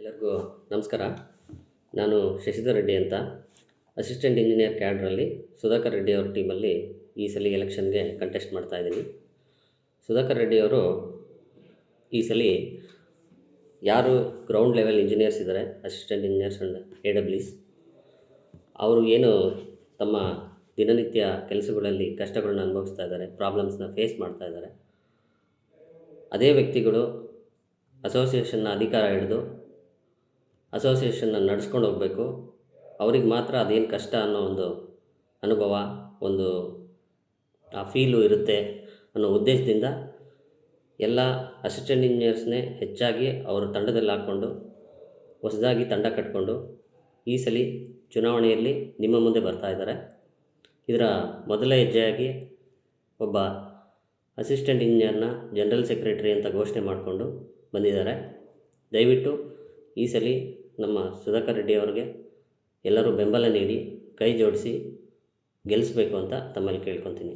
ಎಲ್ಲರಿಗೂ ನಮಸ್ಕಾರ. ನಾನು ಶಶಿಧರ್ ರೆಡ್ಡಿ ಅಂತ, ಅಸಿಸ್ಟೆಂಟ್ ಇಂಜಿನಿಯರ್ ಕ್ಯಾಡ್ರಲ್ಲಿ ಸುಧಾಕರ್ ರೆಡ್ಡಿ ಅವ್ರ ಟೀಮಲ್ಲಿ ಈ ಸಲ ಎಲೆಕ್ಷನ್ಗೆ ಕಂಟೆಸ್ಟ್ ಮಾಡ್ತಾಯಿದ್ದೀನಿ. ಸುಧಾಕರ್ ರೆಡ್ಡಿಯವರು ಈ ಸಲ ಯಾರು ಗ್ರೌಂಡ್ ಲೆವೆಲ್ ಇಂಜಿನಿಯರ್ಸ್ ಇದ್ದಾರೆ, ಅಸಿಸ್ಟೆಂಟ್ ಇಂಜಿನಿಯರ್ಸ್ ಆ್ಯಂಡ್ AWS, ಅವರು ಏನು ತಮ್ಮ ದಿನನಿತ್ಯ ಕೆಲಸಗಳಲ್ಲಿ ಕಷ್ಟಗಳನ್ನ ಅನುಭವಿಸ್ತಾ ಇದ್ದಾರೆ, ಪ್ರಾಬ್ಲಮ್ಸ್ನ ಫೇಸ್ ಮಾಡ್ತಾ ಇದ್ದಾರೆ, ಅದೇ ವ್ಯಕ್ತಿಗಳು ಅಸೋಸಿಯೇಷನ್ನ ಅಧಿಕಾರ ಹಿಡಿದು ಅಸೋಸಿಯೇಷನ್ನ ನಡೆಸ್ಕೊಂಡು ಹೋಗಬೇಕು. ಅವ್ರಿಗೆ ಮಾತ್ರ ಅದೇನು ಕಷ್ಟ ಅನ್ನೋ ಒಂದು ಅನುಭವ, ಒಂದು ಆ ಫೀಲು ಇರುತ್ತೆ ಅನ್ನೋ ಉದ್ದೇಶದಿಂದ ಎಲ್ಲ ಅಸಿಸ್ಟೆಂಟ್ ಇಂಜಿನಿಯರ್ಸ್ನೇ ಹೆಚ್ಚಾಗಿ ಅವರು ತಂಡದಲ್ಲಿ ಹಾಕ್ಕೊಂಡು ಹೊಸದಾಗಿ ತಂಡ ಕಟ್ಕೊಂಡು ಈ ಸಲ ಚುನಾವಣೆಯಲ್ಲಿ ನಿಮ್ಮ ಮುಂದೆ ಬರ್ತಾ ಇದ್ದಾರೆ. ಇದರ ಮೊದಲ ಹೆಜ್ಜೆಯಾಗಿ ಒಬ್ಬ ಅಸಿಸ್ಟೆಂಟ್ ಇಂಜಿನಿಯರ್ನ ಜನರಲ್ ಸೆಕ್ರೆಟರಿ ಅಂತ ಘೋಷಣೆ ಮಾಡಿಕೊಂಡು ಬಂದಿದ್ದಾರೆ. ದಯವಿಟ್ಟು ಈ ಸಲ ನಮ್ಮ ಸುಧಾಕರ್ ರೆಡ್ಡಿ ಅವರಿಗೆ ಎಲ್ಲರೂ ಬೆಂಬಲ ನೀಡಿ ಕೈ ಜೋಡಿಸಿ ಗೆಲ್ಲಿಸಬೇಕು ಅಂತ ತಮ್ಮಲ್ಲಿ ಕೇಳ್ಕೊತೀನಿ.